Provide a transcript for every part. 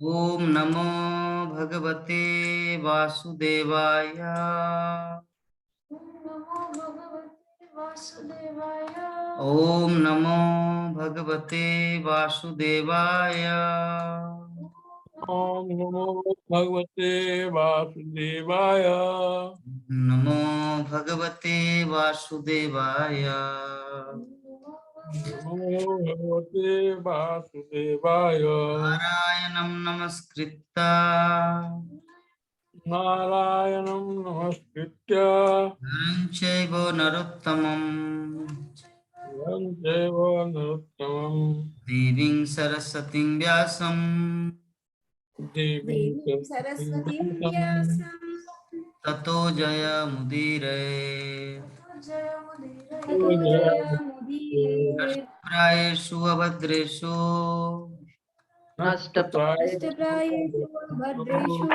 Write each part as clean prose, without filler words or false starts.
ओम नमो भगवते वासुदेवाय। नमो भगवते वासुदेवाय। ओम नमो भगवते वासुदेवाय। ओम नमो भगवते वासुदेवाय। नमो भगवते वासुदेवाय। नमो भगवते वासुदेवाय। नारायणं नमस्कृत्य नारायणं नमस्कृत्य नरं चैव नरोत्तमं नरं चैव नरोत्तमं देवीं सरस्वतीं व्यासं देवीं देवीं सरस्वतीं व्यासं ततो जयमुदीरये। जयमुदीरये। प्रायेषु अभद्रेषु नष्टप्रायेषु भद्रेषु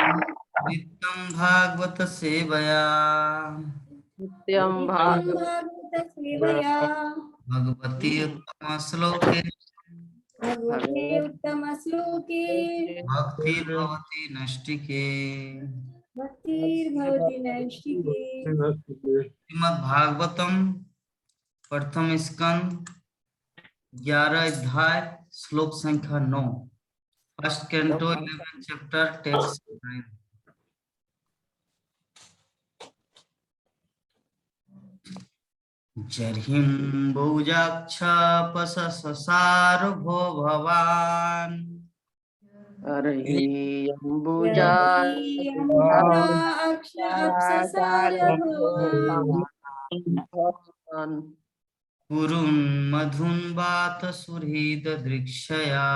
नित्यं भागवत सेवया नित्यं भागवतसेवया भगवती उत्तम श्लोके भगवते उत्तमश्लोके भक्तिर्भवति नष्टिके। भक्तिर्भवति नैष्ठिके। श्रीमद्भागवतम प्रथम स्कंद 11 अध्याय श्लोक संख्या 9। First canto 11 chapter text 9। जर्हिम्बुजाक्षपससार भो भवान् कुरुन् मधुन् वात सुहृद दृक्षया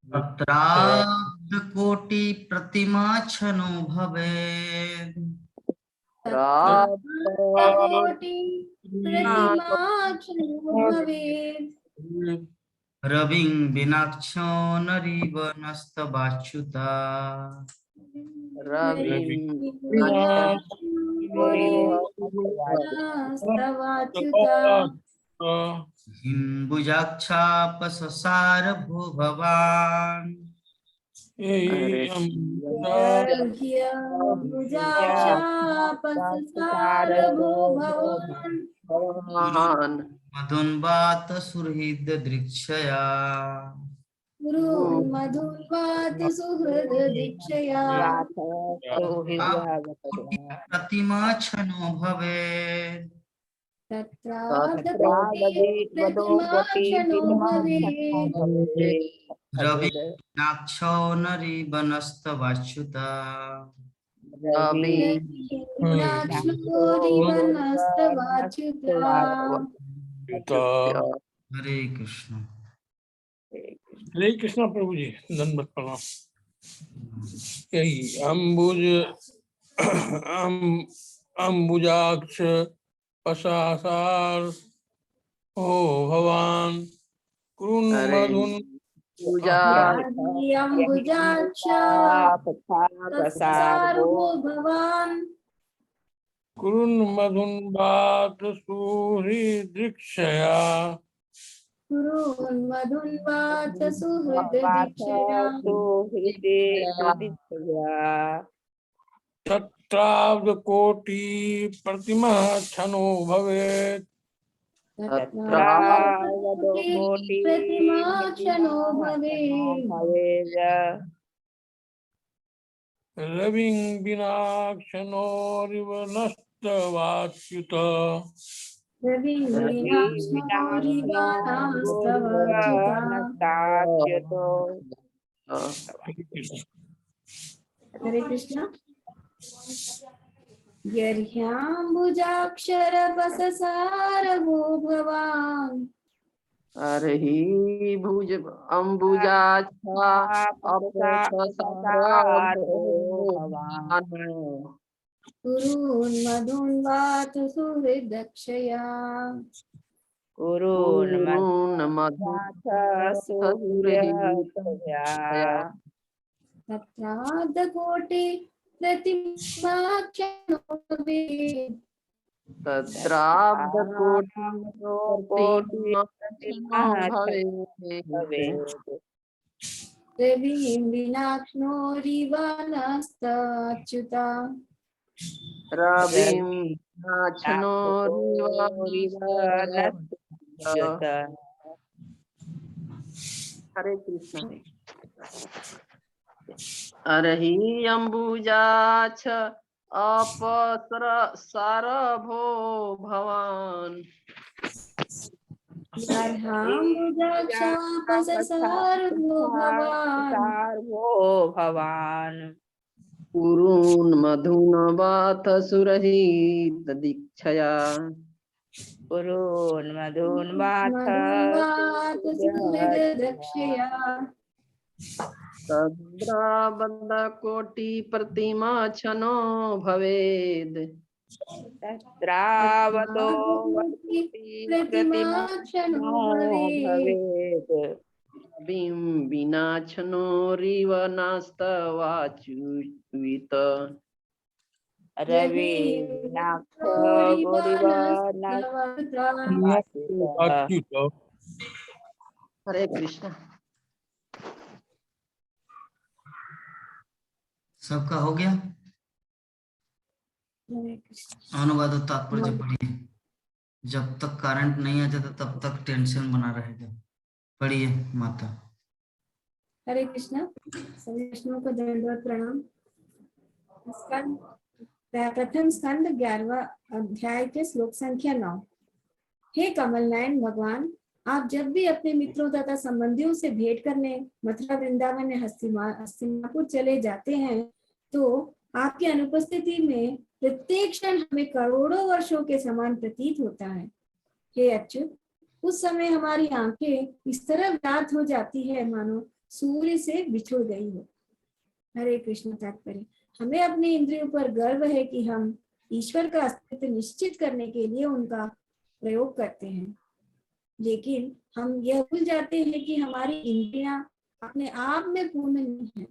तत्राब्ध कोटि प्रतिमा छनो भवेत् रविं विनाक्षो नरीव नस्तवाच्युता हिम्बुजाक्षापससार भो भवान् मधुन्वात सुहृद दृक्षया मधुर्वात सुहृद दीक्षया प्रतिमा छनो भवेत् रवि नाक्षो नरीवनस्तवाच्युता हरे कृष्ण। हरे कृष्ण प्रभु जी, दंडवत प्रणाम। यही अंबुजाक्ष पशासार ओ भवान कुरुन् मधुन कुरुन् मधुन बात सुहृदृक्षया मधुन्वात सुहृद दीक्षया तत्राब्द कोटि प्रतिमा छनो भवेत् प्रतिमा क्षणो भवेत् रविं विनाक्षणोरिव नस्तवाच्युत हरे कृष्ण। यर्ह्याम्बुजाक्षर बससार भो भवान् अरहि भुज अंबुजाक्षा कुरुन् मधुन्वात सुहृदक्षया तत्राब्धकोटि प्रतिमा क्षणो भवेत् तत्राब्ध कोटि प्रतिमा भवेत् रविं विनाक्नोरिवानास्तच्युता रविं नाचनोरिव हरे कृष्ण। अरहि अम्बुजाक्ष अपसर सारभो भवान् अर्हाम्बुजाक्षापससार्वो भवान् कुरून् मधुनवाथ सुरहित दीक्षया मधुवात सुहृदक्षया तद्राबद्ध कोटि प्रतिमा छनो भवेद् प्रतिमा क्षणो भवेत् बिं विना छनोरिव नास्तवाच्युत अच्युत। हरे कृष्ण। सबका हो गया? अनुवाद और तात्पर्य पढ़िए। जब तक करंट नहीं आ जाता तब तक टेंशन बना रहेगा। पढ़िए माता। हरे कृष्णा। सभी वैष्णवों को दंडवत प्रणाम। प्रथम स्कंद 11वां अध्याय के श्लोक संख्या 9। हे कमल नयन भगवान, आप जब भी अपने मित्रों तथा संबंधियों से भेंट करने मथुरा वृंदावन या हस्तिनापुर चले जाते हैं तो आपकी अनुपस्थिति में प्रत्येक क्षण हमें करोड़ों वर्षों के समान प्रतीत होता है। हे अच्युत, उस समय हमारी आंखें इस तरह व्याप्त हो जाती है मानो सूर्य से बिछुड़ गई हो। हरे कृष्ण। तात्पर्य, हमें अपने इंद्रियों पर गर्व है कि हम ईश्वर का अस्तित्व निश्चित करने के लिए उनका प्रयोग करते हैं, लेकिन हम यह भूल जाते हैं कि हमारी इंद्रियां अपने आप में पूर्ण नहीं है।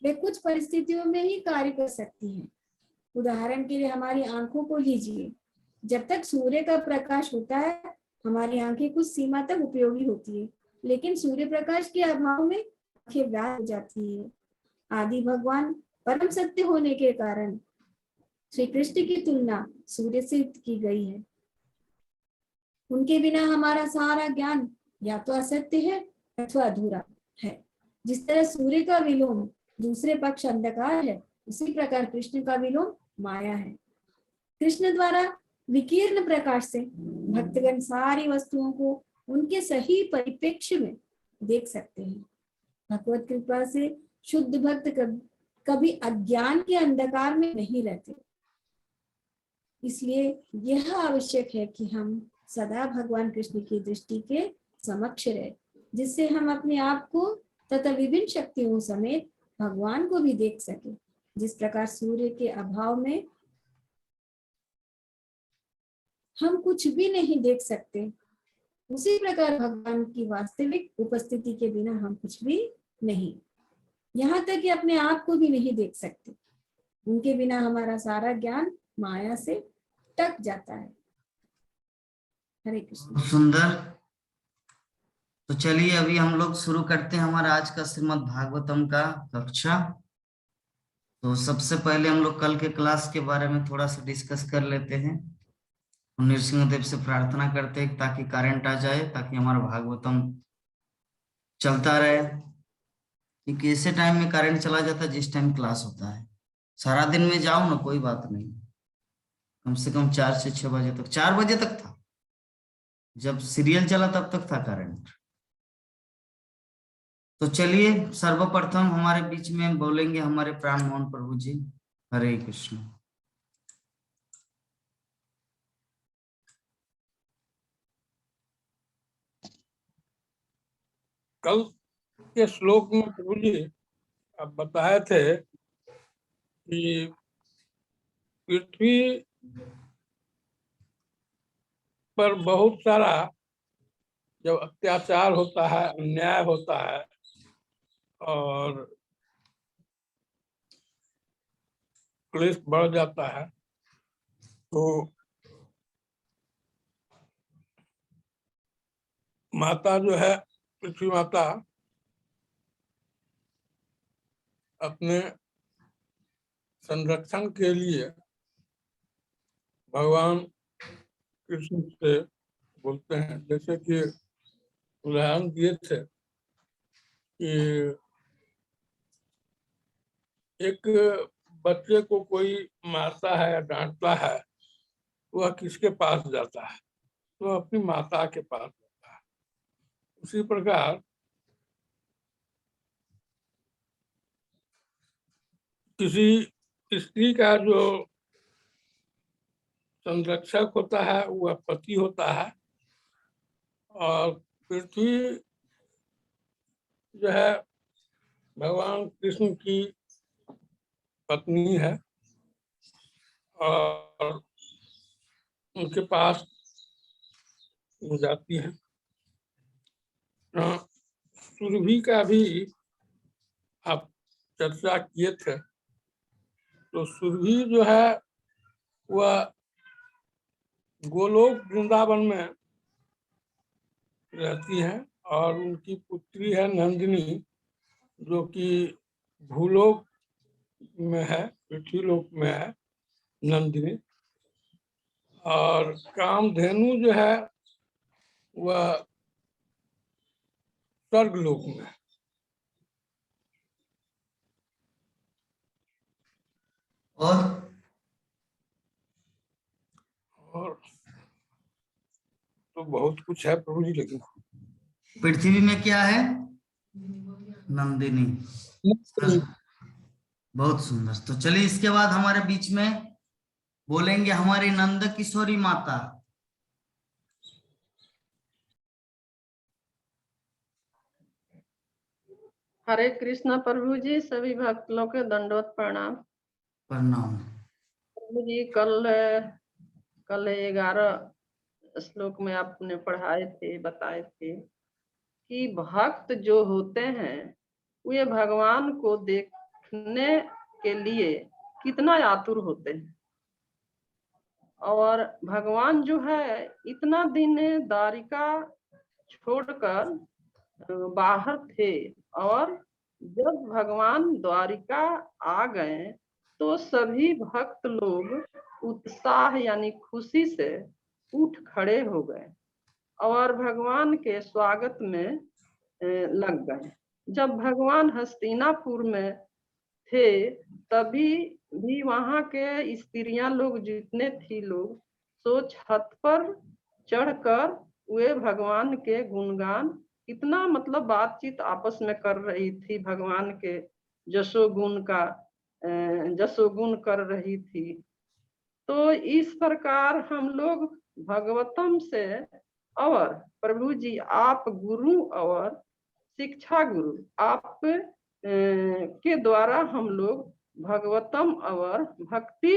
वे कुछ परिस्थितियों में ही कार्य कर सकती हैं। उदाहरण के लिए हमारी आंखों को लीजिए। जब तक सूर्य का प्रकाश होता है हमारी आंखें कुछ सीमा तक उपयोगी होती है, लेकिन सूर्य प्रकाश के अभाव में आंखें व्याप्त हो जाती है। आदि भगवान परम सत्य होने के कारण श्री कृष्ण की तुलना सूर्य से की गई है। उनके बिना हमारा सारा ज्ञान या तो असत्य है अथवा अधूरा है। जिस तरह सूर्य का विलोम दूसरे पक्ष अंधकार है, उसी प्रकार कृष्ण का विलोम माया है। कृष्ण द्वारा विकीर्ण प्रकाश से भक्तगण सारी वस्तुओं को उनके सही परिप्रेक्ष्य में देख सकते हैं। भगवत कृपा से शुद्ध भक्त कभी अज्ञान के अंधकार में नहीं रहते। इसलिए यह आवश्यक है कि हम सदा भगवान कृष्ण की दृष्टि के समक्ष रहे, जिससे हम अपने आप को तथा विभिन्न शक्तियों समेत भगवान को भी देख सके। जिस प्रकार सूर्य के अभाव में हम कुछ भी नहीं देख सकते, उसी प्रकार भगवान की वास्तविक उपस्थिति के बिना हम कुछ भी नहीं, यहाँ तक कि अपने आप को भी नहीं देख सकते। उनके बिना हमारा सारा ज्ञान माया से टक जाता है। हरे कृष्ण। सुंदर। तो चलिए अभी हम लोग शुरू करते हैं हमारा आज का श्रीमद् भागवतम का कक्षा। तो सबसे पहले हम लोग कल के क्लास के बारे में थोड़ा सा डिस्कस कर लेते हैं। नृसिंह देव से प्रार्थना करते हैं ताकि करंट आ जाए, ताकि हमारा भागवतम चलता रहे। क्योंकि ऐसे टाइम में करंट चला जाता है जिस टाइम क्लास होता है। सारा दिन में जाओ ना कोई बात नहीं, कम से कम 4 से 6 बजे तक, 4 बजे तक था जब सीरियल चला, तब तक था करंट। तो चलिए सर्वप्रथम हमारे बीच में बोलेंगे हमारे प्राण मोहन प्रभु जी। हरे कृष्ण। कल के श्लोक में प्रभु जी आप बताए थे कि पृथ्वी पर बहुत सारा जब अत्याचार होता है, अन्याय होता है और क्लेश बढ़ जाता है, तो माता जो है पृथ्वी माता अपने संरक्षण के लिए भगवान कृष्ण से बोलते हैं, जैसे कि उदाहरण दिए थे कि एक बच्चे को कोई मारता है या डांटता है, वह किसके पास जाता है? तो अपनी माता के पास जाता है। उसी प्रकार किसी स्त्री का जो संरक्षक होता है वह पति होता है, और पृथ्वी जो है भगवान कृष्ण की पत्नी है और उनके पास वो जाती है। सुरभि का भी आप चर्चा किए थे, तो सुरभि जो है वह गोलोक वृंदावन में रहती है और उनकी पुत्री है नंदिनी, जो कि भूलोक में है, पृथ्वीलोक में है नंदिनी। और कामधेनु जो है वह स्वर्गलोक में है। और तो बहुत कुछ है प्रभु जी, लेकिन पृथ्वी में क्या है? नंदिनी। बहुत सुंदर। तो चलिए इसके बाद हमारे बीच में बोलेंगे हमारी नंद किशोरी माता। हरे कृष्णा प्रभु जी, सभी भक्त लोग के दंडवत प्रणाम। प्रणाम। प्रभु जी कल 11 श्लोक में आपने पढ़ाए थे, बताए थे कि भक्त जो होते हैं वे भगवान को देखने के लिए कितना आतुर होते हैं, और भगवान जो है इतना दिन द्वारिका छोड़कर बाहर थे, और जब भगवान द्वारिका आ गए तो सभी भक्त लोग उत्साह यानी खुशी से उठ खड़े हो गए और भगवान के स्वागत में लग गए। जब भगवान हस्तिनापुर में थे तभी भी वहां के स्त्रियां लोग जितने थी लोग तो छत पर चढ़कर वे भगवान के गुणगान इतना मतलब बातचीत आपस में कर रही थी, भगवान के जशोगुण का जशोगुण कर रही थी। तो इस प्रकार हम लोग भगवतम से और प्रभु जी आप गुरु और शिक्षा गुरु आप के द्वारा हम लोग भगवतम और भक्ति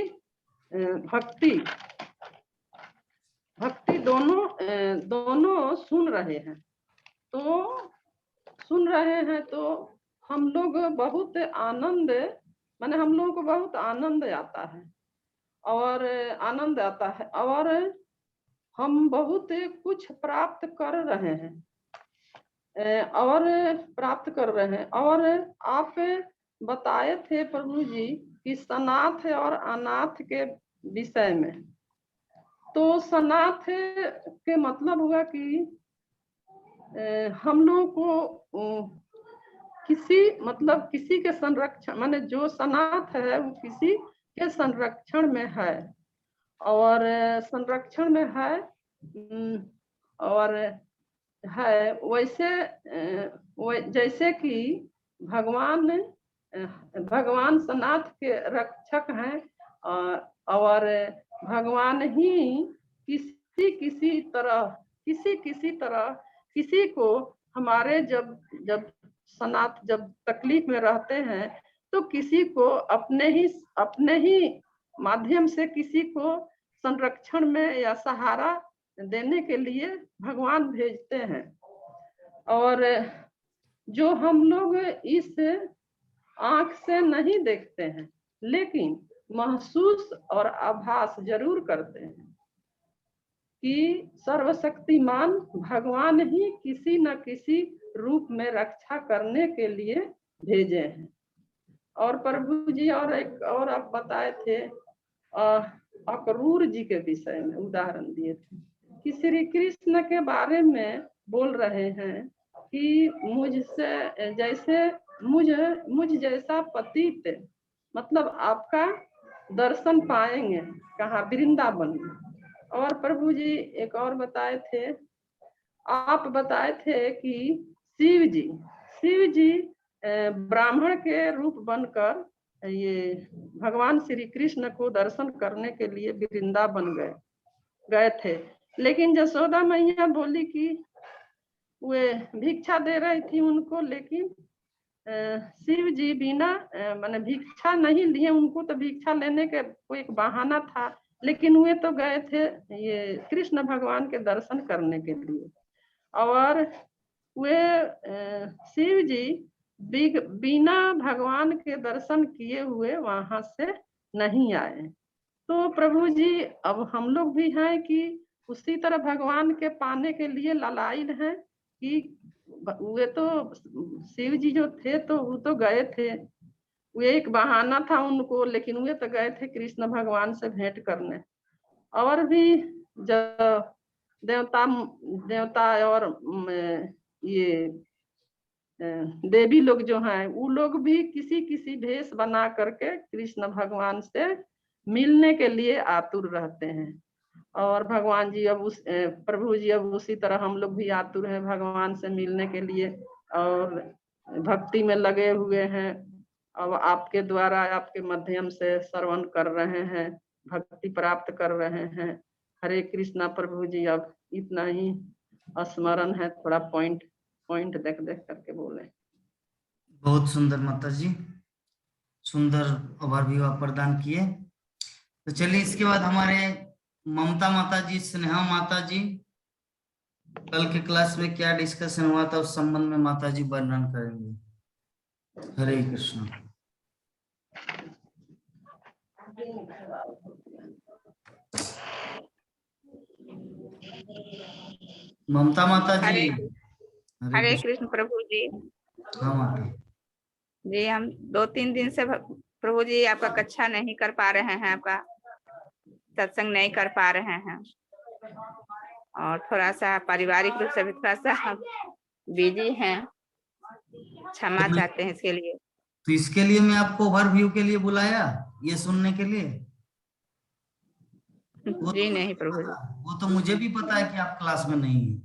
भक्ति भक्ति दोनों सुन रहे हैं। तो हम लोग बहुत आनंद, माने हम लोगों को बहुत आनंद आता है और हम बहुत कुछ प्राप्त कर रहे हैं और आप बताए थे प्रभु जी कि सनाथ और अनाथ के विषय में। तो सनाथ के मतलब हुआ कि हम लोग को किसी के संरक्षण, माने जो सनाथ है वो किसी के संरक्षण में है और संरक्षण में है और है वैसे जैसे कि भगवान सनाथ के रक्षक हैं और भगवान ही किसी तरह किसी को हमारे जब सनाथ जब तकलीफ में रहते हैं तो किसी को अपने ही माध्यम से किसी को संरक्षण में या सहारा देने के लिए भगवान भेजते हैं। और जो हम लोग इस आंख से नहीं देखते हैं लेकिन महसूस और आभास जरूर करते हैं। कि सर्वशक्तिमान भगवान ही किसी न किसी रूप में रक्षा करने के लिए भेजे हैं। और प्रभु जी और एक और आप बताए थे अक्रूर जी के विषय में उदाहरण दिए थे कि श्री कृष्ण के बारे में बोल रहे हैं कि मुझसे जैसे मुझ जैसा पतित मतलब आपका दर्शन पाएंगे कहाँ, वृंदावन में। और प्रभु जी एक और बताए थे, आप बताए थे कि शिव जी ब्राह्मण के रूप बनकर ये भगवान श्री कृष्ण को दर्शन करने के लिए वृंदावन गए थे। लेकिन यशोदा मैया बोली कि वे भिक्षा दे रही थी उनको, लेकिन शिव जी बिना माने भिक्षा नहीं लिए, उनको तो भिक्षा लेने के कोई एक बहाना था, लेकिन वे तो गए थे ये कृष्ण भगवान के दर्शन करने के लिए। और वे शिव जी बिना भगवान के दर्शन किए हुए वहां से नहीं आए। तो प्रभु जी अब हम लोग भी हैं कि उसी तरह भगवान के पाने के लिए ललायित हैं कि वे तो शिव जी जो थे तो वो तो गए थे, वे एक बहाना था उनको, लेकिन वे तो गए थे कृष्ण भगवान से भेंट करने। और भी जो देवता और ये देवी लोग जो हैं वो लोग भी किसी भेष बना करके कृष्ण भगवान से मिलने के लिए आतुर रहते हैं। और भगवान जी अब प्रभु जी अब उसी तरह हम लोग भी आतुर हैं भगवान से मिलने के लिए और भक्ति में लगे हुए हैं। अब आपके द्वारा आपके माध्यम से श्रवण कर रहे हैं, भक्ति प्राप्त कर रहे हैं। हरे कृष्णा प्रभु जी। अब इतना ही स्मरण है, थोड़ा पॉइंट देख करके बोले। बहुत सुंदर माता जी, सुंदर ओवरव्यू आप प्रदान किए। तो चलिए इसके बाद हमारे ममता माता जी, स्नेहा माता जी, कल के क्लास में क्या डिस्कशन हुआ था उस संबंध में माता जी वर्णन करेंगे। हरे कृष्ण। ममता माता जी। हरे कृष्ण प्रभु जी। हाँ माता जी, हम 2-3 दिन से प्रभु जी आपका कक्षा नहीं कर पा रहे हैं, आपका सत्संग नहीं कर पा रहे हैं और थोड़ा सा पारिवारिक रूप से भी थोड़ा सा बिजी हैं, क्षमा चाहते हैं इसके लिए। तो इसके लिए मैं आपको ओवरव्यू के लिए बुलाया, ये सुनने के लिए? जी नहीं प्रभु जी, वो तो मुझे भी पता है कि आप क्लास में नहीं है,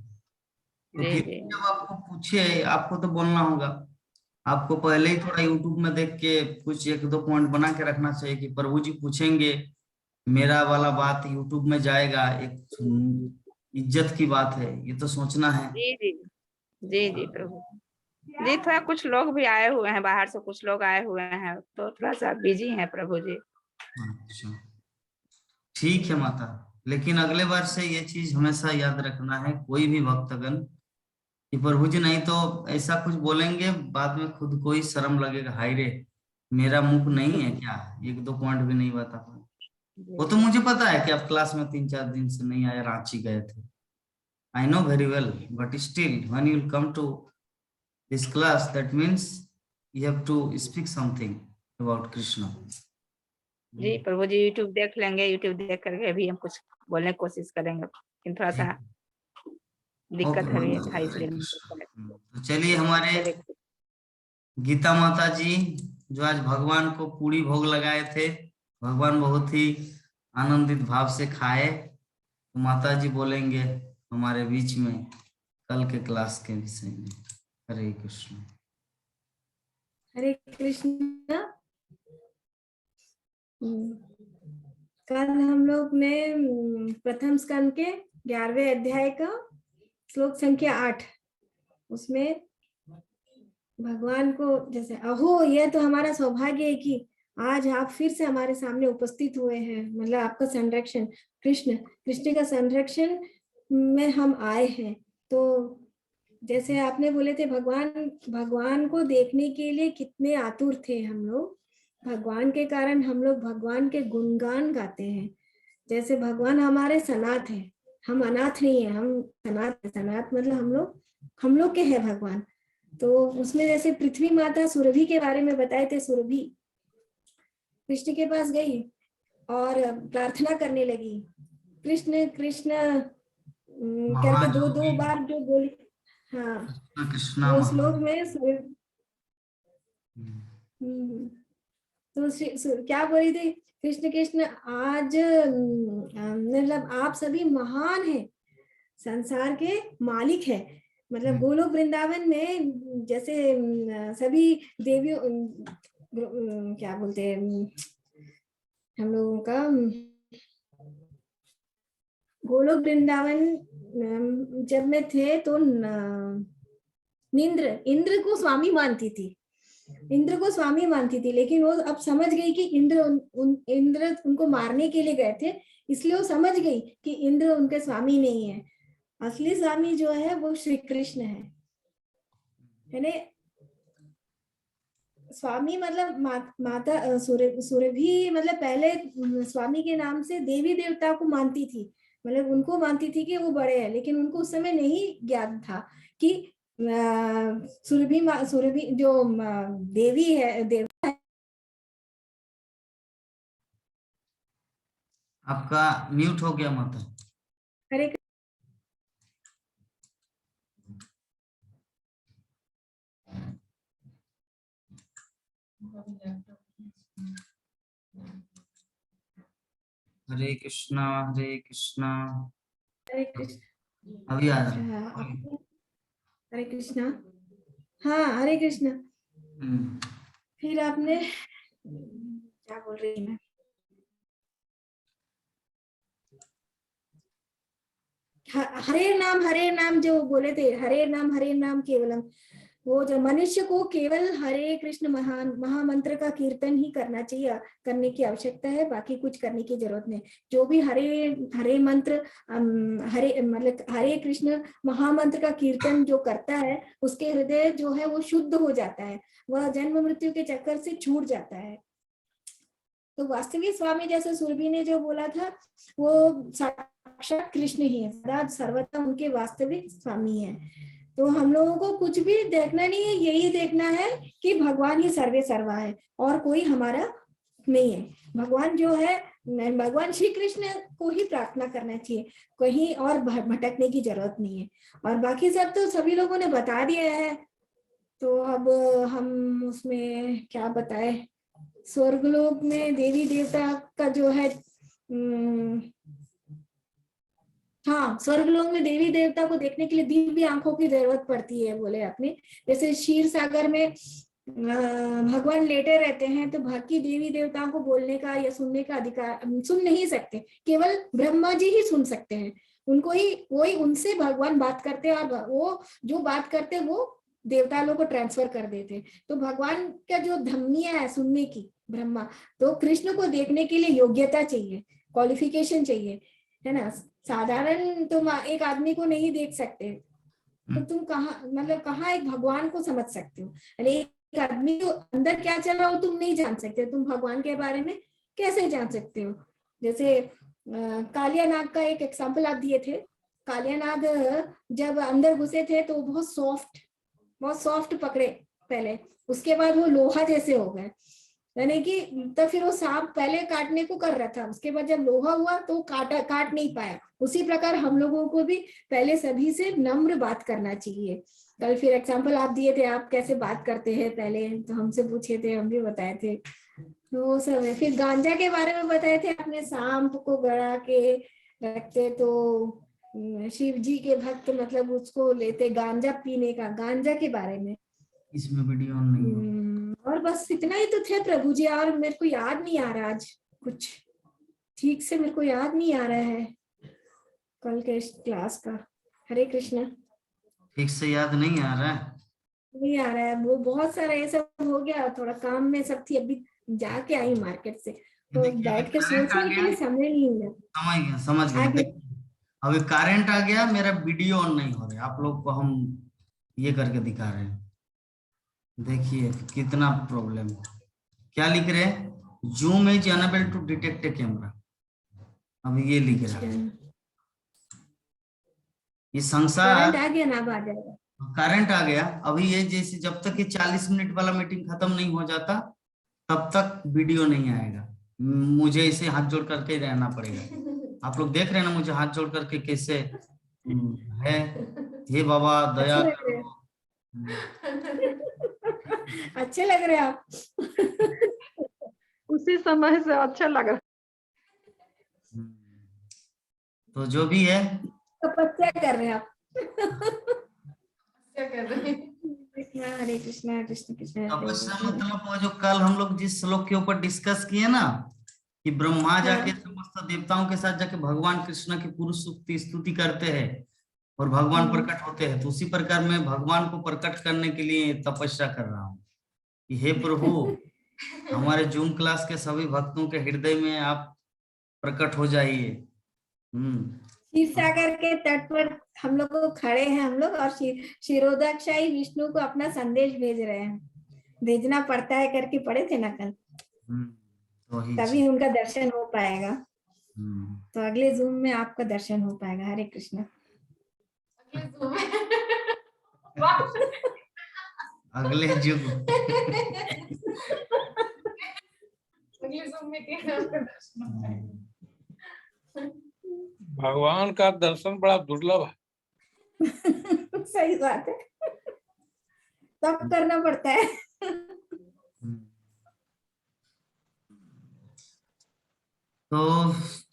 तो जी फिर जी जब आपको पूछे आपको तो बोलना होगा। आपको पहले ही थोड़ा यूट्यूब में देख के कुछ 1-2 पॉइंट बना के रखना चाहिए कि प्रभु जी पूछेंगे, मेरा वाला बात यूट्यूब में जाएगा, एक इज्जत की बात है, ये तो सोचना है। जी जी जी जी प्रभु जी। थोड़ा कुछ लोग भी आए हुए हैं, बाहर से कुछ लोग आए हुए हैं, तो थोड़ा सा बिजी हैं प्रभु जी। अच्छा ठीक है माता, लेकिन अगले बार से ये चीज हमेशा याद रखना है, कोई भी भक्तगण, कि प्रभु जी नहीं तो ऐसा कुछ बोलेंगे बाद में खुद को ही शर्म लगेगा, हाय रे मेरा मुख नहीं है क्या, 1-2 पॉइंट भी नहीं बता पाए। वो तो मुझे पता है कि आप क्लास में 3-4 दिन से नहीं आए, रांची गए थे, I know very well, but still when you come to this class that means you have to speak something about Krishna. जी प्रभु जी, यूट्यूब देख लेंगे, यूट्यूब देख करके भी हम कुछ बोलने की कोशिश करेंगे, लेकिन थोड़ा सा दिक्कत है इसलिए। तो चलिए हमारे गीता माता जी जो आज भगवान को पूरी भोग लगाए थे, भगवान बहुत ही आनंदित भाव से खाए, तो माता जी बोलेंगे हमारे बीच में कल के क्लास के विषय में। हरे कृष्ण। हरे कृष्ण। कल हम लोग ने प्रथम स्कंद के 11वें अध्याय का श्लोक संख्या 8, उसमें भगवान को जैसे अहो, यह तो हमारा सौभाग्य है कि आज आप फिर से हमारे सामने उपस्थित हुए हैं, मतलब आपका संरक्षण, कृष्ण का संरक्षण में हम आए हैं। तो जैसे आपने बोले थे भगवान को देखने के लिए कितने आतुर थे हम लोग, भगवान के कारण हम लोग भगवान के गुणगान गाते हैं। जैसे भगवान हमारे सनाथ हैं, हम अनाथ नहीं है, हम सनात, सनात मतलब हम लोग के है भगवान। तो उसमें जैसे पृथ्वी माता सुरभि के बारे में बताए थे, सुरभि कृष्ण के पास गई और प्रार्थना करने लगी, कृष्ण कृष्ण करके दो महायोगी बार जो बोली। हाँ, कृष्णा कृष्णा वो महा। श्लोक में तो क्या बोली थी, कृष्ण कृष्ण आज मतलब आप सभी महान हैं, संसार के मालिक है। मतलब गोलोक वृंदावन में जैसे सभी देवियों क्या बोलते हैं हम लोगों का, गोलोक वृंदावन जब में थे तो इंद्र को स्वामी मानती थी, इंद्र को स्वामी मानती थी, लेकिन वो अब समझ गई कि इंद्र उनको मारने के लिए गए थे, इसलिए वो समझ गई कि इंद्र उनके स्वामी नहीं है, असली स्वामी जो है वो श्री कृष्ण है ना। स्वामी मतलब माता सुरभि मतलब पहले स्वामी के नाम से देवी देवता को मानती थी, मतलब उनको मानती थी कि वो बड़े हैं, लेकिन उनको उस समय नहीं ज्ञान था कि सुरभि जो देवी है, देवता है। आपका म्यूट हो गया माता। हरे हरे कृष्णा हरे कृष्णा। कृष्ण। अभी आ अच्छा, रहा है। हरे कृष्णा। हाँ, हरे कृष्णा। फिर आपने क्या बोल रही है, हरे नाम जो बोले थे, हरे नाम केवलम, वो जो मनुष्य को केवल हरे कृष्ण महामंत्र का कीर्तन ही करना चाहिए, करने की आवश्यकता है, बाकी कुछ करने की जरूरत नहीं। जो भी हरे मंत्र हरे मतलब हरे कृष्ण महामंत्र का कीर्तन जो करता है, उसके हृदय जो है वो शुद्ध हो जाता है, वह जन्म मृत्यु के चक्कर से छूट जाता है। तो वास्तविक स्वामी जैसे सुरभि ने जो बोला था, वो साक्षात कृष्ण ही है, सदा सर्वदा उनके वास्तविक स्वामी है। तो हम लोगों को कुछ भी देखना नहीं है, यही देखना है कि भगवान ही सर्वे सर्वा है और कोई हमारा नहीं है। भगवान जो है, भगवान श्री कृष्ण को ही प्रार्थना करना चाहिए, कहीं और भटकने की जरूरत नहीं है। और बाकी सब तो सभी लोगों ने बता दिया है, तो अब हम उसमें क्या बताए। स्वर्गलोक में देवी देवता का जो है हाँ, स्वर्गलोक में देवी देवता को देखने के लिए दिव्य आंखों की जरूरत पड़ती है, बोले आपने। जैसे क्षीर सागर में भगवान लेटे रहते हैं, तो बाकी देवी देवताओं को बोलने का या सुनने का अधिकार सुन नहीं सकते, केवल ब्रह्मा जी ही सुन सकते हैं, उनको ही वही उनसे भगवान बात करते हैं, और वो जो बात करते वो देवता लोग को ट्रांसफर कर देते। तो भगवान का जो धमनिया है सुनने की ब्रह्मा, तो कृष्ण को देखने के लिए योग्यता चाहिए, क्वालिफिकेशन चाहिए, है ना। साधारण तुम एक आदमी को नहीं देख सकते, तो तुम कहाँ एक भगवान को समझ सकते हो। एक आदमी को अंदर क्या चल रहा हो तुम नहीं जान सकते, तुम भगवान के बारे में कैसे जान सकते हो। जैसे कालिया नाग का एक एग्जाम्पल आप दिए थे। कालिया नाग जब अंदर घुसे थे तो बहुत सॉफ्ट पकड़े पहले, उसके बाद वो लोहा जैसे हो गए, यानी कि तब फिर वो सांप पहले काटने को कर रहा था, उसके बाद जब लोहा हुआ तो काट नहीं पाया। उसी प्रकार हम लोगों को भी पहले सभी से नम्र बात करना चाहिए। कल फिर एग्जाम्पल आप दिए थे, आप कैसे बात करते हैं, पहले तो हमसे पूछे थे, हम भी बताए थे, तो वो सब है। फिर गांजा के बारे में बताए थे आपने, सांप को गड़ा के रखते तो शिव जी के भक्त मतलब उसको लेते गांजा पीने का, गांजा के बारे में। इसमें वीडियो ऑन नहीं हो। और बस इतना ही तो थे प्रभु जी, और मेरे को याद नहीं आ रहा, आज कुछ ठीक से मेरे को याद नहीं आ रहा है कल के क्लास का। हरे कृष्णा। ठीक से याद नहीं आ रहा है, नहीं आ रहा है, वो बहुत सारा ये सब हो गया, थोड़ा काम में सब थी, अभी जाके आई मार्केट से, तो बैठ के सोचने के लिए समय नहीं मिला। समझ गया। अभी करंट आ गया, मेरा वीडियो ऑन नहीं हो रहा, आप लोग को हम ये करके दिखा रहे हैं, देखिए कितना प्रॉब्लम है। क्या लिख रहे हैं, Zoom is unable to detect a camera, अब ये लिख रहा है। ये संसार करंट आ गया ना, अब आ जाएगा। करंट आ गया। अभी ये जैसे जब तक ये 40 मिनट वाला मीटिंग खत्म नहीं हो जाता तब तक वीडियो नहीं आएगा। मुझे इसे हाथ जोड़ करके रहना पड़ेगा। आप लोग देख रहे हैं ना मुझे हाथ जोड़ करके कैसे है। हे बाबा दया अच्छे लग रहे करो। अच्छे लग रहे हैं आप। उसी समय से अच्छा लग रहा। तो जो भी है तपस्या कर रहे हैं आप। क्या कर रहे हैं? हरे कृष्णा कृष्ण कृष्ण हरे तपस्या हरे। मतलब वो जो कल हम लोग जिस श्लोक के ऊपर डिस्कस किए ना कि ब्रह्मा जाके हाँ। समस्त देवताओं के साथ जाके भगवान कृष्ण की पुरुष सूक्ति स्तुति करते हैं और भगवान प्रकट होते हैं। तो उसी प्रकार मैं भगवान को प्रकट करने के लिए तपस्या कर रहा हूँ कि हे प्रभु हमारे जूम क्लास के सभी भक्तों के हृदय में आप प्रकट हो जाइए। क्षीर सागर के तट पर हम लोग को खड़े हैं हम लोग, और क्षीरोदाक्षाई विष्णु को अपना संदेश भेज रहे हैं। भेजना पड़ता है करके पढ़े थे ना कल, तभी उनका दर्शन हो पाएगा। तो अगले जूम में आपका दर्शन हो पाएगा। हरे कृष्णा। अगले जूम में वाह! अगले युग अगले जूम में क्या आपका दर्शन होता है? भगवान का दर्शन बड़ा दुर्लभ है। सही बात है, तब करना पड़ता है। तो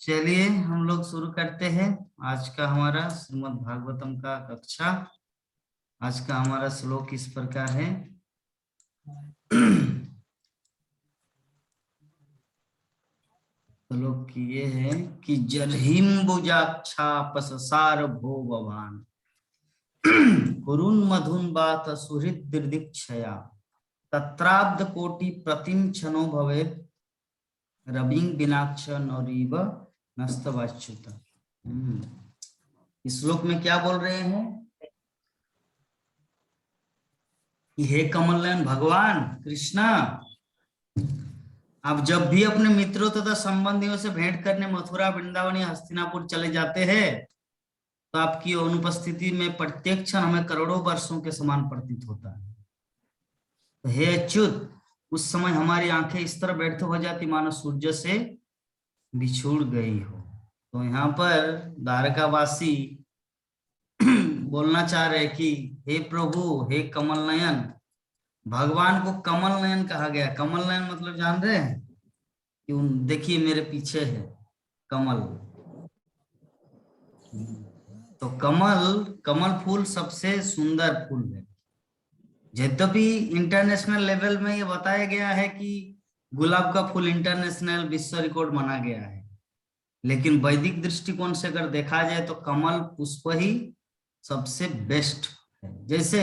चलिए हम लोग शुरू करते हैं आज का हमारा श्रीमद् भागवतम का कक्षा। आज का हमारा श्लोक इस प्रकार है। श्लोक ये है कि जलहिम्बुजाक्षा पससार भो भवान कुरुन मधुन बात सुहृद दीक्षया तत्राब्द कोटि प्रतिम क्षणो भवेत् रविंग बिनाक्ष नौरीव नस्तवाच्युत। इस श्लोक में क्या बोल रहे हैं कि हे कमल नयन भगवान कृष्णा, आप जब भी अपने मित्रों तथा संबंधियों से भेंट करने मथुरा वृंदावन या हस्तिनापुर चले जाते हैं तो आपकी अनुपस्थिति में प्रत्येक क्षण हमें करोड़ों वर्षों के समान प्रतीत होता है। तो हे अच्युत, उस समय हमारी आंखें इस तरह व्यर्थ हो जाती मानो सूर्य से बिछुड़ गई हो। तो यहाँ पर द्वारकावासी बोलना चाह रहे कि हे प्रभु, हे कमल नयन। भगवान को कमल नयन कहा गया। कमल नयन मतलब जान रहे हैं कि देखिए मेरे पीछे है कमल। तो कमल फूल सबसे सुंदर फूल है। यद्यपि इंटरनेशनल लेवल में ये बताया गया है कि गुलाब का फूल इंटरनेशनल विश्व रिकॉर्ड माना गया है, लेकिन वैदिक दृष्टिकोण से अगर देखा जाए तो कमल पुष्प ही सबसे बेस्ट है। जैसे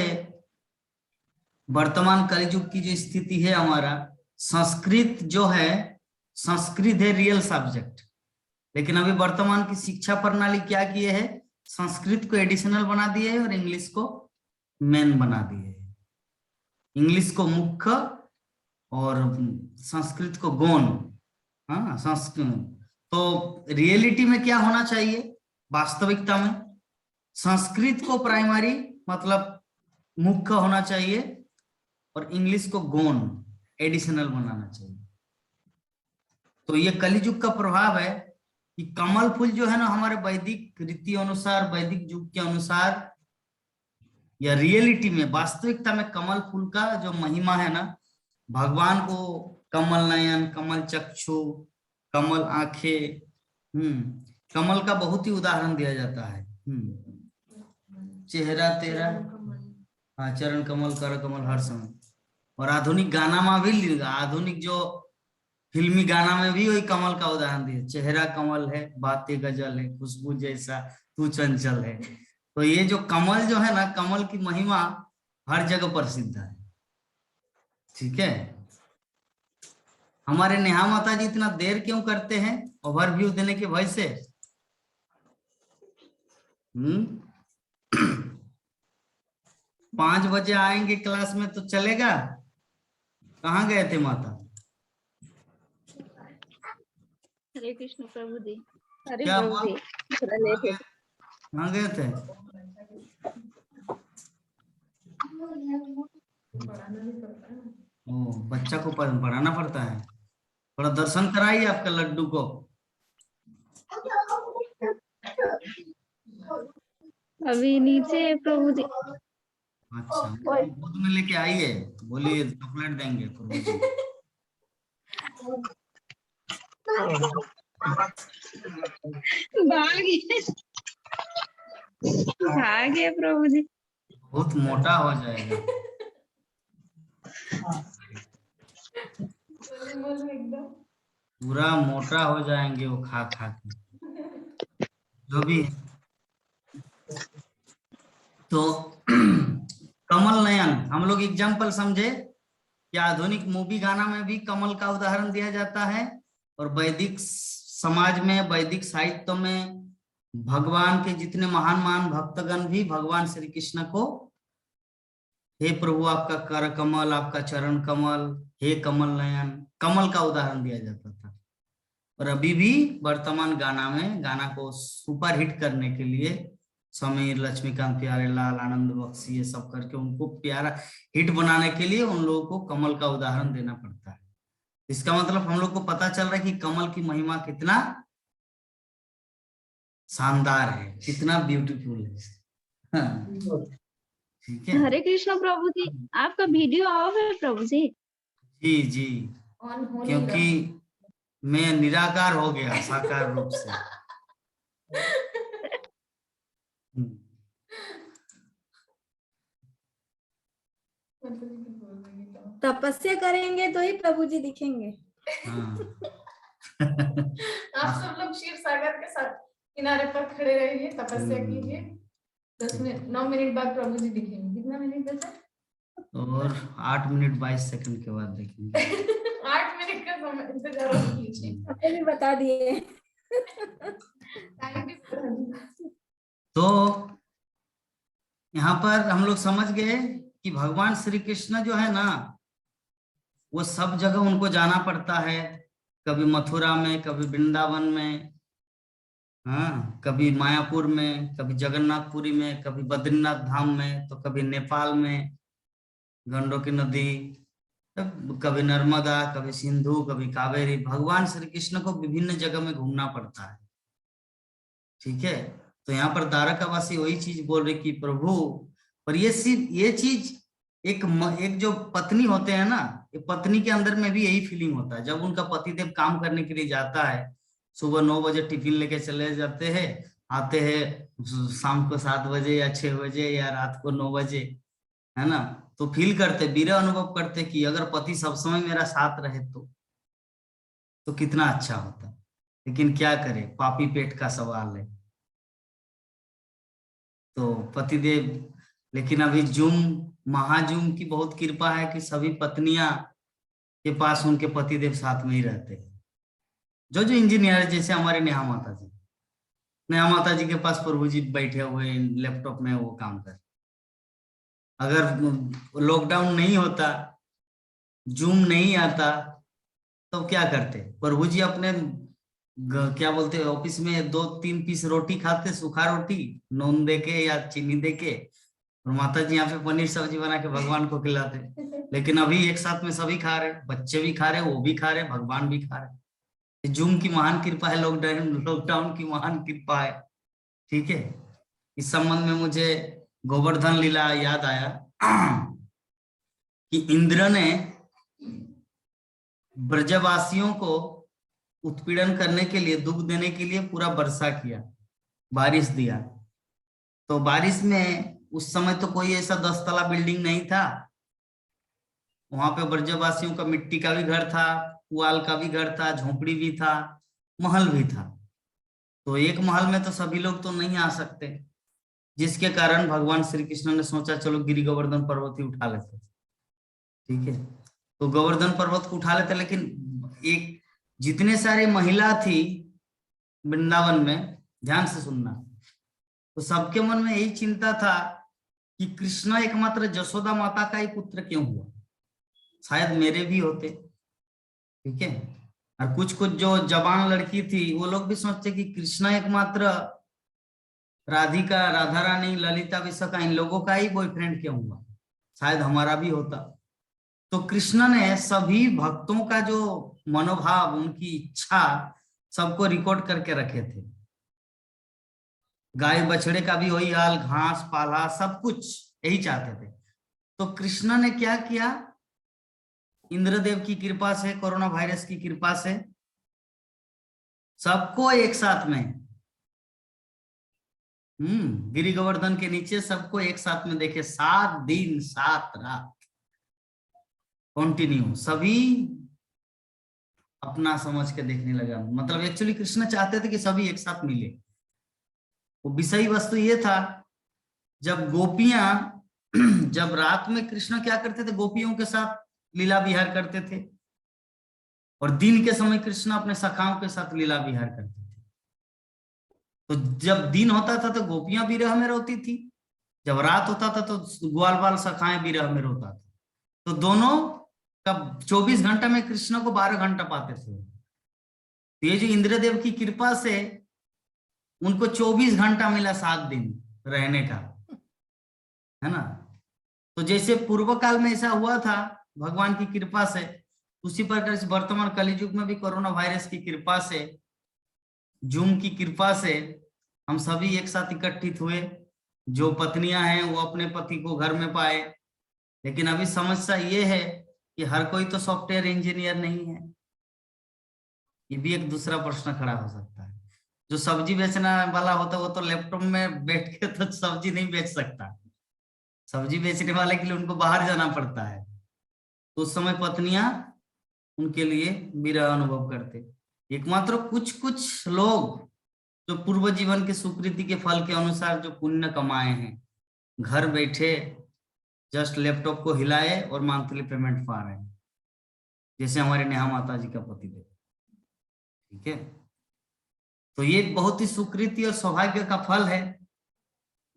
वर्तमान कलयुग की जो स्थिति है हमारा, संस्कृत जो है, संस्कृत है रियल सब्जेक्ट, लेकिन अभी वर्तमान की शिक्षा प्रणाली क्या किए है, संस्कृत को एडिशनल बना दिए है और इंग्लिश को मेन बना दिए है। इंग्लिश को मुख्य और संस्कृत को गौण। हाँ, संस्कृत तो रियलिटी में क्या होना चाहिए, वास्तविकता में संस्कृत को प्राइमरी मतलब मुख्य होना चाहिए और इंग्लिश को गौण एडिशनल बनाना चाहिए। तो ये कलियुग का प्रभाव है कि कमल फूल जो है ना, हमारे वैदिक रीति अनुसार, वैदिक युग के अनुसार या रियलिटी में, वास्तविकता में कमल फूल का जो महिमा है ना, भगवान को कमल नयन, कमल चक्षु, कमल आंखें, कमल का बहुत ही उदाहरण दिया जाता है। चेहरा तेरा, हाँ, चरण कमल, कर कमल हर समय। और आधुनिक गाना में भी, आधुनिक जो फिल्मी गाना में भी वही कमल का उदाहरण दिया। चेहरा कमल है, बातें गजल है, खुशबू जैसा तू चंचल है। तो ये जो कमल जो है ना, कमल की महिमा हर जगह प्रसिद्ध है। ठीक है, हमारे नेहा माता जी इतना देर क्यों करते हैं ओवरव्यू देने के वजह से? 5 बजे आएंगे क्लास में तो चलेगा? कहाँ गए थे माता? हरे कृष्ण प्रभु जी। हरे क्या प्रभु हुआ? जी, थोड़ा लेट है। कहाँ गए थे? पढ़ाना भी पड़ता है। ओ, बच्चा को पढ़ाना पड़ता है। थोड़ा दर्शन कराइए आपका लड्डू को। अभी नीचे है प्रभु जी। अच्छा, गोद में लेके आइए, बोलिए चॉकलेट देंगे प्रभु जी। भागे प्रभु जी। बहुत मोटा हो जाएगा। एकदम पूरा मोटा हो जाएंगे वो खा खा के, जो भी है। तो कमल नयन हम लोग एग्जाम्पल समझे कि आधुनिक मूवी गाना में भी कमल का उदाहरण दिया जाता है, और वैदिक समाज में, वैदिक साहित्य में भगवान के जितने महान महान भक्तगण भी भगवान श्री कृष्ण को हे प्रभु आपका कर कमल, आपका चरण कमल, हे कमल नयन, कमल का उदाहरण दिया जाता था। और अभी भी वर्तमान गाना में गाना को सुपर हिट करने के लिए समीर, लक्ष्मीकांत प्यारेलाल, आनंद बख्शी, ये सब करके उनको प्यारा हिट बनाने के लिए उन लोगों को कमल का उदाहरण देना पड़ता है। इसका मतलब हम लोग को पता चल रहा है कि कमल की महिमा कितना शानदार है, कितना ब्यूटीफुल है। हाँ, ठीक है। हरे कृष्ण प्रभु जी, आपका वीडियो ऑफ है प्रभु जी? जी जी, ऑन हो नहीं क्योंकि मैं निराकार हो गया साकार रूप से। तपस्या करेंगे तो ही प्रभु जी दिखेंगे। हाँ। आप सब लोग क्षीर सागर के साथ किनारे पर खड़े रहिए, तपस्या कीजिए। 10 मिनट 9 मिनट बाद प्रभु जी दिखेंगे। कितना मिनट बचा? और 8 मिनट 22 सेकंड के बाद देखेंगे। 8 मिनट का समय इंतजार कीजिए। आपने भी बता दिए। तो यहाँ पर हम लोग समझ गए कि भगवान श्री कृष्ण जो है ना, वो सब जगह उनको जाना पड़ता है। कभी मथुरा में, कभी वृंदावन में, हाँ, कभी मायापुर में, कभी जगन्नाथपुरी में, कभी बद्रीनाथ धाम में, तो कभी नेपाल में गंडों की नदी, कभी नर्मदा, कभी सिंधु, कभी कावेरी। भगवान श्री कृष्ण को विभिन्न जगह में घूमना पड़ता है। ठीक है। तो यहाँ पर द्वारकावासी वही चीज बोल रहे कि प्रभु, पर ये चीज एक जो पत्नी होते हैं ना, ये पत्नी के अंदर में भी यही फीलिंग होता है। जब उनका पतिदेव काम करने के लिए जाता है, सुबह 9 बजे टिफिन लेके चले जाते हैं, आते हैं शाम को 7 बजे या 6 बजे या रात को 9 बजे, है ना, तो फील करते, बीरा अनुभव करते कि अगर पति सब समय मेरा साथ रहे तो कितना अच्छा होता। लेकिन क्या करे, पापी पेट का सवाल है। तो पतिदेव, लेकिन अभी महाजूम की बहुत कृपा है कि सभी पत्नियां के पास उनके पतिदेव साथ में ही रहते हैं। जो इंजीनियर, जैसे हमारे नेहा माता जी के पास प्रभु जी बैठे हुए लैपटॉप में वो काम कर। अगर लॉकडाउन नहीं होता, जूम नहीं आता, तो क्या करते? प्रभु जी अपने क्या बोलते हैं, ऑफिस में 2-3 पीस रोटी खाते, सूखा रोटी नून देके या चीनी देके, और माता जी यहाँ पे पनीर सब्जी बना के भगवान को खिलाते। लेकिन अभी एक साथ में सभी खा रहे, बच्चे भी खा रहे, वो भी खा रहे, भगवान भी खा रहे। जूम की महान कृपा है, लॉकडाउन की महान कृपा है। ठीक है। इस संबंध में मुझे गोवर्धन लीला याद आया कि इंद्र ने ब्रजवासियों को उत्पीड़न करने के लिए, दुख देने के लिए पूरा वर्षा किया, बारिश दिया। तो बारिश में उस समय तो कोई ऐसा 10 तला बिल्डिंग नहीं था। वहां पे ब्रजवासियों का मिट्टी का भी घर था, पुआल का भी घर था, झोपड़ी भी था, महल भी था। तो एक महल में तो सभी लोग तो नहीं आ सकते, जिसके कारण भगवान श्री कृष्ण ने सोचा चलो गिरि गोवर्धन पर्वत ही उठा लेते। ठीक है। तो गोवर्धन पर्वत को उठा लेते, लेकिन एक जितने सारे महिला थी वृंदावन में, ध्यान से सुनना, तो सबके मन में यही चिंता था कि कृष्ण एकमात्र जसोदा माता का ही पुत्र क्यों हुआ, शायद मेरे भी होते। ठीक है। और कुछ जो जवान लड़की थी, वो लोग भी सोचते कि कृष्ण एकमात्र राधिका, राधा रानी, ललिता, विशाखा, इन लोगों का ही बॉयफ्रेंड क्यों हुआ, शायद हमारा भी होता। तो कृष्ण ने सभी भक्तों का जो मनोभाव, उनकी इच्छा, सबको रिकॉर्ड करके रखे थे। गाय बछड़े का भी वही हाल, घास पाला सब कुछ यही चाहते थे। तो कृष्ण ने क्या किया, इंद्रदेव की कृपा से, कोरोना वायरस की कृपा से सबको एक साथ में, गिरि गोवर्धन के नीचे सबको एक साथ में देखे, 7 दिन 7 रात कंटिन्यू, सभी अपना समझ के देखने लगा। मतलब एक्चुअली कृष्ण चाहते थे कि सभी एक साथ मिले। वो विषय वस्तु ये था, जब गोपियां जब रात में कृष्ण क्या करते थे, गोपियों के साथ लीला विहार करते थे, और दिन के समय कृष्ण अपने सखाओं के साथ लीला विहार करते थे। तो जब दिन होता था तो गोपियां विरह में रोती थी, जब रात होता था तो ग्वाल बाल सखाएं विरह में रोता था। तो दोनों का 24 घंटा में कृष्ण को 12 घंटा पाते थे। तो ये जो इंद्रदेव की कृपा से उनको 24 घंटा मिला 7 दिन रहने का, है ना। तो जैसे पूर्व काल में ऐसा हुआ था भगवान की कृपा से, उसी प्रकार से वर्तमान कलियुग में भी कोरोना वायरस की कृपा से, जूम की कृपा से हम सभी एक साथ इकट्ठित हुए। जो पत्नियां हैं वो अपने पति को घर में पाए। लेकिन अभी समस्या ये है कि हर कोई तो सॉफ्टवेयर इंजीनियर नहीं है। ये भी एक दूसरा प्रश्न खड़ा हो सकता है। जो सब्जी बेचने वाला होता है वो तो लैपटॉप में बैठ के तो सब्जी नहीं बेच सकता। सब्जी बेचने वाले के लिए उनको बाहर जाना पड़ता है। तो उस समय पत्नियां उनके लिए विरह अनुभव करते। एकमात्र कुछ कुछ लोग जो पूर्व जीवन के सुकृति के फल के अनुसार जो पुण्य कमाए हैं, घर बैठे जस्ट लैपटॉप को हिलाए और मंथली पेमेंट पा रहे हैं, जैसे हमारे नेहा माता जी का पतिदेव। ठीक है, तो ये बहुत ही सुकृति और सौभाग्य का फल है।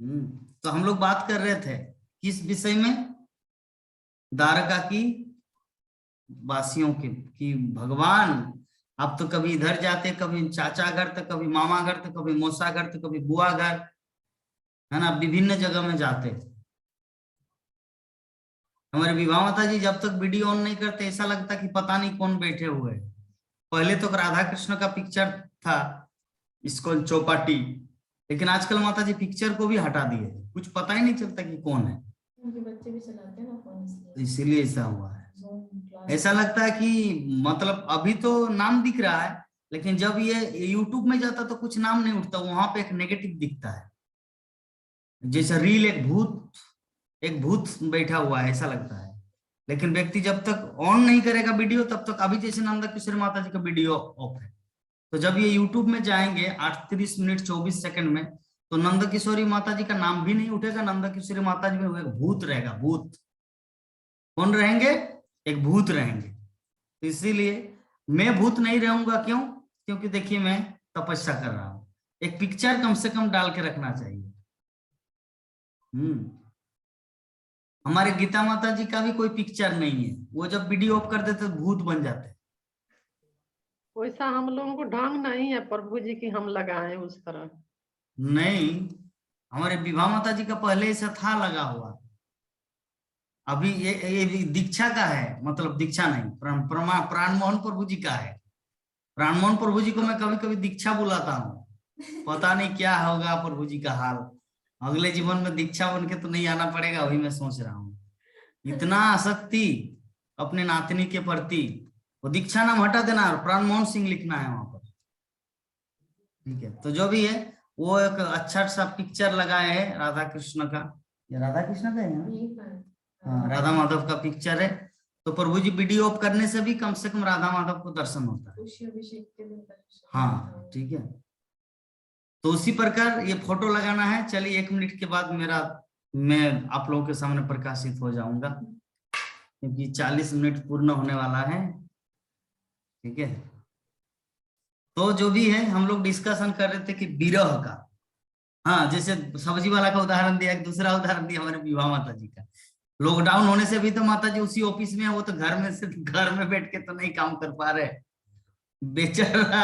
तो हम लोग बात कर रहे थे किस विषय में, द्वारका की वासियों के, कि भगवान अब तो कभी इधर जाते, कभी चाचा घर, तो कभी मामा घर, तो कभी मौसा घर, तो कभी बुआ घर, है ना, विभिन्न जगह में जाते। हमारे विवाह माता जी जब तक वीडियो ऑन नहीं करते ऐसा लगता कि पता नहीं कौन बैठे हुए। पहले तो राधा कृष्ण का पिक्चर था, इसको चौपाटी, लेकिन आजकल माता जी पिक्चर को भी हटा दिए, कुछ पता ही नहीं चलता कि कौन है। उनके बच्चे भी चलाते हैं ना फोन, इसीलिए ऐसा हुआ है। ऐसा लगता है कि मतलब अभी तो नाम दिख रहा है, लेकिन जब ये यूट्यूब में जाता तो कुछ नाम नहीं उठता, वहां पे एक नेगेटिव दिखता है। जैसे रील एक भूत बैठा हुआ है ऐसा लगता है। लेकिन व्यक्ति जब तक ऑन नहीं करेगा वीडियो तब तक, अभी जैसे नंदा किशोरी माता जी का वीडियो ऑफ है, तो जब ये यूट्यूब में जाएंगे 38 मिनट 24 सेकंड में, तो नंदा किशोरी माता जी का नाम भी नहीं उठेगा। नंदा किशोरी माता जी में एक भूत रहेगा। भूत कौन रहेंगे? एक भूत रहेंगे। तो इसीलिए मैं भूत नहीं रहूंगा। क्यों? क्योंकि देखिए मैं तपस्या कर रहा हूं। एक पिक्चर कम से कम डाल के रखना चाहिए। हमारे गीता माता जी का भी कोई पिक्चर नहीं है, वो जब वीडियो ऑफ कर देते तो भूत बन जाते। वैसा हम लोगों को ढंग नहीं है प्रभु जी की हम लगाएं उस तरह। नहीं, हमारे विवाह माता जी का पहले ऐसा था लगा हुआ। अभी ये दीक्षा का है, मतलब दीक्षा नहीं, प्राण मोहन प्रभु जी का है। प्राण मोहन प्रभु जी को मैं कभी कभी दीक्षा बुलाता हूँ, पता नहीं क्या होगा प्रभु जी का हाल। अगले जीवन में दीक्षा बन के तो नहीं आना पड़ेगा, वही मैं सोच रहा हूँ। इतना आसक्ति अपने नातनी के प्रति, वो दीक्षा नाम हटा देना और प्राण मोहन सिंह लिखना है वहां पर। ठीक है, तो जो भी है वो एक अच्छा सा पिक्चर लगाए है राधा कृष्ण का। ये राधा कृष्ण का है, हाँ, राधा माधव का पिक्चर है। तो प्रभु जी वीडियो ऑफ करने से भी कम से कम राधा माधव को दर्शन होता है। हाँ ठीक है, तो उसी प्रकार ये फोटो लगाना है। चलिए 1 मिनट के बाद मैं आप लोगों के सामने प्रकाशित हो जाऊंगा, क्योंकि 40 मिनट पूर्ण होने वाला है। ठीक है, तो जो भी है हम लोग डिस्कशन कर रहे थे कि विरह का, हाँ, जैसे सब्जी वाला का उदाहरण दिया, एक दूसरा उदाहरण दिया हमारे विवाह माता जी का। लॉकडाउन होने से भी तो माता जी उसी ऑफिस में है, वो तो घर में बैठ के तो नहीं काम कर पा रहे, बेचारा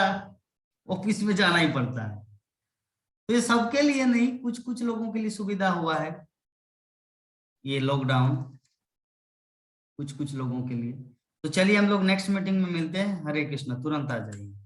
ऑफिस में जाना ही पड़ता है। तो ये सबके लिए नहीं, कुछ कुछ लोगों के लिए सुविधा हुआ है ये लॉकडाउन। कुछ कुछ लोगों के लिए। तो चलिए हम लोग नेक्स्ट मीटिंग में मिलते हैं। हरे कृष्ण, तुरंत आ जाइए।